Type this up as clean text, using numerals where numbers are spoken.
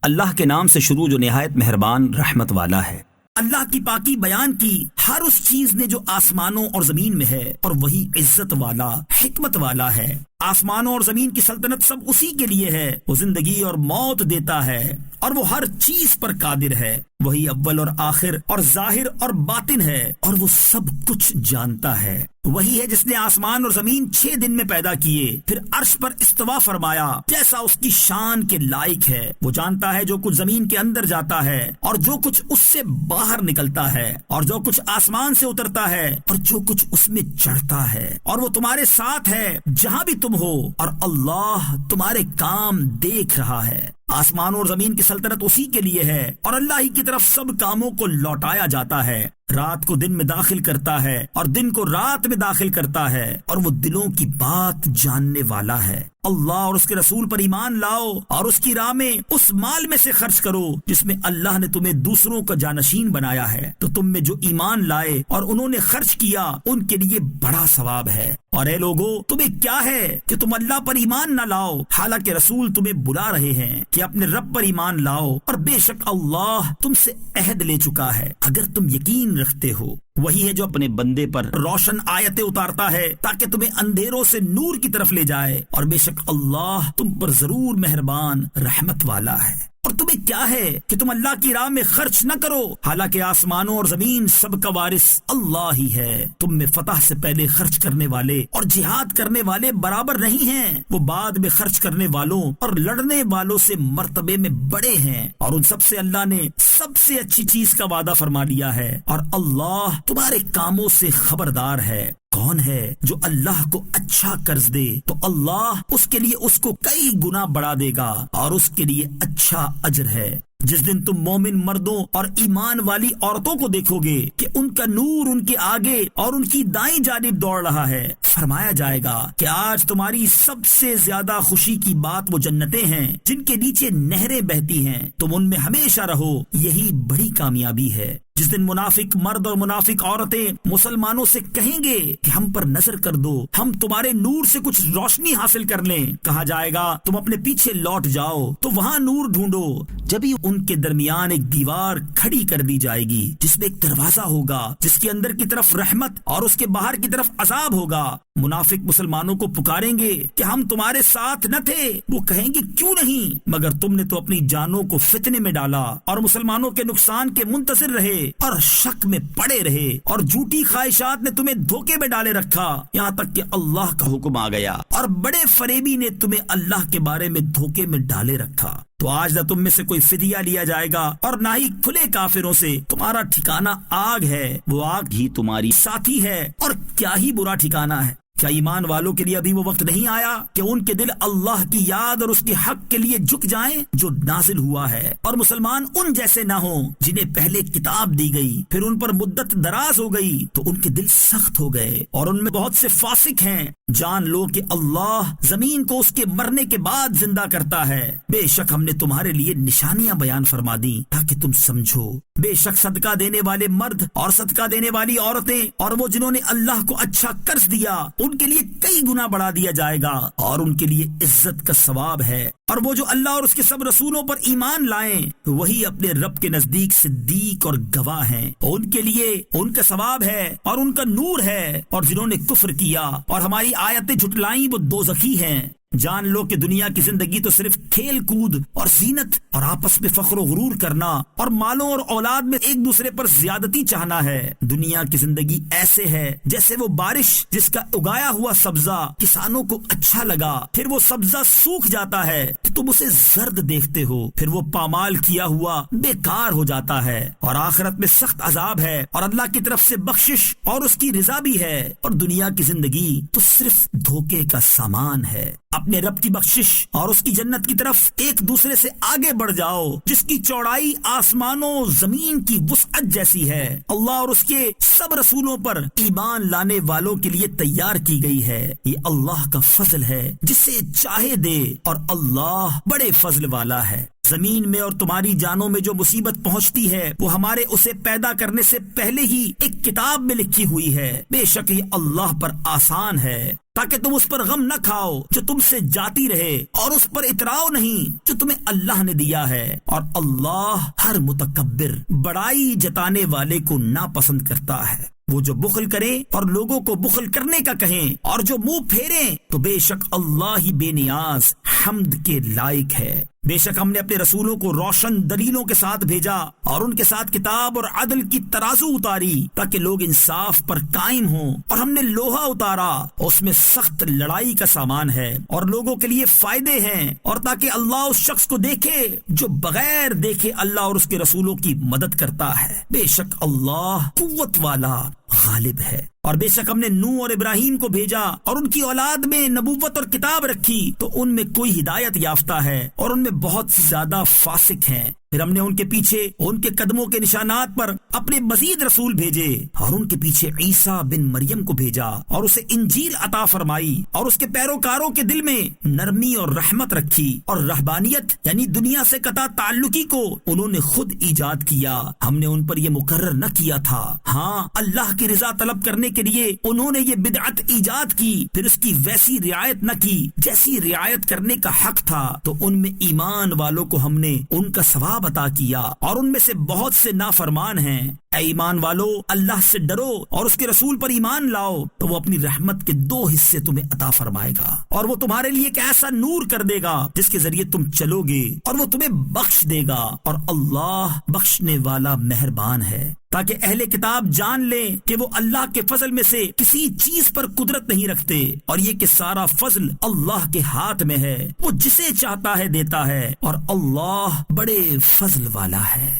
اللہ کے نام سے شروع جو نہایت مہربان رحمت والا ہے۔ اللہ کی پاکی بیان کی ہر اس چیز نے جو آسمانوں اور زمین میں ہے، اور وہی عزت والا حکمت والا ہے۔ آسمانوں اور زمین کی سلطنت سب اسی کے لیے ہے۔ وہ زندگی اور موت دیتا ہے اور وہ ہر چیز پر قادر ہے۔ وہی اول اور آخر اور ظاہر اور باطن ہے، اور وہ سب کچھ جانتا ہے۔ وہی ہے جس نے آسمان اور زمین 6 دن میں پیدا کیے، پھر عرش پر استوا فرمایا جیسا اس کی شان کے لائق ہے۔ وہ جانتا ہے جو کچھ زمین کے اندر جاتا ہے اور جو کچھ اس سے باہر نکلتا ہے، اور جو کچھ آسمان سے اترتا ہے اور جو کچھ اس میں چڑھتا ہے، اور وہ تمہارے ساتھ ہے جہاں بھی تم ہو، اور اللہ تمہارے کام دیکھ رہا ہے۔ آسمان اور زمین کی سلطنت اسی کے لیے ہے، اور اللہ ہی کی طرف سب کاموں کو لوٹایا جاتا ہے۔ رات کو دن میں داخل کرتا ہے اور دن کو رات میں داخل کرتا ہے، اور وہ دلوں کی بات جاننے والا ہے۔ اللہ اور اس کے رسول پر ایمان لاؤ اور اس کی راہ میں اس مال میں سے خرچ کرو جس میں اللہ نے تمہیں دوسروں کا جانشین بنایا ہے، تو تم میں جو ایمان لائے اور انہوں نے خرچ کیا ان کے لیے بڑا ثواب ہے۔ اور اے لوگو، تمہیں کیا ہے کہ تم اللہ پر ایمان نہ لاؤ، حالانکہ رسول تمہیں بلا رہے ہیں کہ اپنے رب پر ایمان لاؤ، اور بے شک اللہ تم سے عہد لے چکا ہے اگر تم یقین رکھتے ہو۔ وہی ہے جو اپنے بندے پر روشن آیتیں اتارتا ہے تاکہ تمہیں اندھیروں سے نور کی طرف لے جائے، اور بے شک اللہ تم پر ضرور مہربان رحمت والا ہے۔ اور تمہیں کیا ہے کہ تم اللہ کی راہ میں خرچ نہ کرو، حالانکہ آسمانوں اور زمین سب کا وارث اللہ ہی ہے۔ تم میں فتح سے پہلے خرچ کرنے والے اور جہاد کرنے والے برابر نہیں ہیں، وہ بعد میں خرچ کرنے والوں اور لڑنے والوں سے مرتبے میں بڑے ہیں، اور ان سب سے اللہ نے سب سے اچھی چیز کا وعدہ فرما لیا ہے، اور اللہ تمہارے کاموں سے خبردار ہے۔ کون ہے جو اللہ کو اچھا قرض دے تو اللہ اس کے لیے اس کو کئی گنا بڑھا دے گا، اور اس کے لیے اچھا اجر ہے۔ جس دن تم مومن مردوں اور ایمان والی عورتوں کو دیکھو گے کہ ان کا نور ان کے آگے اور ان کی دائیں جانب دوڑ رہا ہے، فرمایا جائے گا کہ آج تمہاری سب سے زیادہ خوشی کی بات وہ جنتیں ہیں جن کے نیچے نہریں بہتی ہیں، تم ان میں ہمیشہ رہو، یہی بڑی کامیابی ہے۔ جس دن منافق مرد اور منافق عورتیں مسلمانوں سے کہیں گے کہ ہم پر نظر کر دو، ہم تمہارے نور سے کچھ روشنی حاصل کر لیں، کہا جائے گا تم اپنے پیچھے لوٹ جاؤ تو وہاں نور ڈھونڈو۔ جبھی ان کے درمیان ایک دیوار کھڑی کر دی جائے گی جس میں ایک دروازہ ہوگا جس کے اندر کی طرف رحمت اور اس کے باہر کی طرف عذاب ہوگا۔ منافق مسلمانوں کو پکاریں گے کہ ہم تمہارے ساتھ نہ تھے، وہ کہیں گے کیوں نہیں، مگر تم نے تو اپنی جانوں کو فتنے میں ڈالا اور مسلمانوں کے نقصان کے منتظر رہے اور شک میں پڑے رہے، اور جھوٹی خواہشات نے تمہیں دھوکے میں ڈالے رکھا یہاں تک کہ اللہ کا حکم آ گیا، اور بڑے فریبی نے تمہیں اللہ کے بارے میں دھوکے میں ڈالے رکھا۔ تو آج نہ تم میں سے کوئی فدیہ لیا جائے گا اور نہ ہی کھلے کافروں سے، تمہارا ٹھکانہ آگ ہے، وہ آگ ہی تمہاری ساتھی ہے، اور کیا ہی برا ٹھکانہ ہے۔ کیا ایمان والوں کے لیے ابھی وہ وقت نہیں آیا کہ ان کے دل اللہ کی یاد اور اس کے حق کے لیے جھک جائیں جو نازل ہوا ہے، اور مسلمان ان جیسے نہ ہوں جنہیں پہلے کتاب دی گئی، پھر ان پر مدت دراز ہو گئی تو ان کے دل سخت ہو گئے، اور ان میں بہت سے فاسق ہیں۔ جان لو کہ اللہ زمین کو اس کے مرنے کے بعد زندہ کرتا ہے۔ بے شک ہم نے تمہارے لیے نشانیاں بیان فرما دی تاکہ تم سمجھو۔ بے شک صدقہ دینے والے مرد اور صدقہ دینے والی عورتیں اور وہ جنہوں نے اللہ کو اچھا قرض دیا ان کے لیے کئی گنا بڑھا دیا جائے گا، اور ان کے لیے عزت کا ثواب ہے۔ اور وہ جو اللہ اور اس کے سب رسولوں پر ایمان لائیں وہی اپنے رب کے نزدیک صدیق اور گواہ ہیں، ان کے لیے ان کا ثواب ہے اور ان کا نور ہے، اور جنہوں نے کفر کیا اور ہماری آیتیں جھٹلائیں وہ دوزخی ہیں۔ جان لو کہ دنیا کی زندگی تو صرف کھیل کود اور زینت اور آپس میں فخر و غرور کرنا اور مالوں اور اولاد میں ایک دوسرے پر زیادتی چاہنا ہے۔ دنیا کی زندگی ایسے ہے جیسے وہ بارش جس کا اگایا ہوا سبزہ کسانوں کو اچھا لگا، پھر وہ سبزہ سوکھ جاتا ہے تو تم اسے زرد دیکھتے ہو، پھر وہ پامال کیا ہوا بیکار ہو جاتا ہے، اور آخرت میں سخت عذاب ہے، اور اللہ کی طرف سے بخشش اور اس کی رضا بھی ہے، اور دنیا کی زندگی تو صرف دھوکے کا سامان ہے۔ اپنے رب کی بخشش اور اس کی جنت کی طرف ایک دوسرے سے آگے بڑھ جاؤ جس کی چوڑائی آسمانوں زمین کی وسعت جیسی ہے، اللہ اور اس کے سب رسولوں پر ایمان لانے والوں کے لیے تیار کی گئی ہے۔ یہ اللہ کا فضل ہے جسے چاہے دے، اور اللہ بڑے فضل والا ہے۔ زمین میں اور تمہاری جانوں میں جو مصیبت پہنچتی ہے وہ ہمارے اسے پیدا کرنے سے پہلے ہی ایک کتاب میں لکھی ہوئی ہے، بے شک یہ اللہ پر آسان ہے۔ تاکہ تم اس پر غم نہ کھاؤ جو تم سے جاتی رہے، اور اس پر اتراؤ نہیں جو تمہیں اللہ نے دیا ہے، اور اللہ ہر متکبر بڑائی جتانے والے کو ناپسند کرتا ہے۔ وہ جو بخل کریں اور لوگوں کو بخل کرنے کا کہیں اور جو منہ پھیریں، تو بے شک اللہ ہی بے نیاز حمد کے لائق ہے۔ بے شک ہم نے اپنے رسولوں کو روشن دلیلوں کے ساتھ بھیجا اور ان کے ساتھ کتاب اور عدل کی ترازو اتاری تاکہ لوگ انصاف پر قائم ہوں، اور ہم نے لوہا اتارا، اس میں سخت لڑائی کا سامان ہے اور لوگوں کے لیے فائدے ہیں، اور تاکہ اللہ اس شخص کو دیکھے جو بغیر دیکھے اللہ اور اس کے رسولوں کی مدد کرتا ہے۔ بے شک اللہ قوت والا غالب ہے۔ اور بے شک ہم نے نوح اور ابراہیم کو بھیجا اور ان کی اولاد میں نبوت اور کتاب رکھی، تو ان میں کوئی ہدایت یافتہ ہے اور ان میں بہت زیادہ فاسق ہیں۔ پھر ہم نے ان کے پیچھے ان کے قدموں کے نشانات پر اپنے مزید رسول بھیجے، اور ان کے پیچھے عیسیٰ بن مریم کو بھیجا اور اسے انجیل عطا فرمائی، اور اس کے پیروکاروں کے دل میں نرمی اور رحمت رکھی، اور رہبانیت یعنی دنیا سے قطع تعلقی کو انہوں نے خود ایجاد کیا، ہم نے ان پر یہ مقرر نہ کیا تھا۔ ہاں، اللہ کی رضا طلب کرنے کے لیے انہوں نے یہ بدعت ایجاد کی، پھر اس کی ویسی رعایت نہ کی جیسی رعایت کرنے کا حق تھا، تو ان میں ایمان والوں کو ہم نے ان کا ثواب عطا کیا، اور ان میں سے بہت سے نافرمان ہیں۔ اے ایمان والو، اللہ سے ڈرو اور اس کے رسول پر ایمان لاؤ، تو وہ اپنی رحمت کے 2 حصے تمہیں عطا فرمائے گا، اور وہ تمہارے لیے ایک ایسا نور کر دے گا جس کے ذریعے تم چلو گے، اور وہ تمہیں بخش دے گا، اور اللہ بخشنے والا مہربان ہے، تاکہ اہل کتاب جان لیں کہ وہ اللہ کے فضل میں سے کسی چیز پر قدرت نہیں رکھتے، اور یہ کہ سارا فضل اللہ کے ہاتھ میں ہے، وہ جسے چاہتا ہے دیتا ہے، اور اللہ بڑے فضل والا ہے۔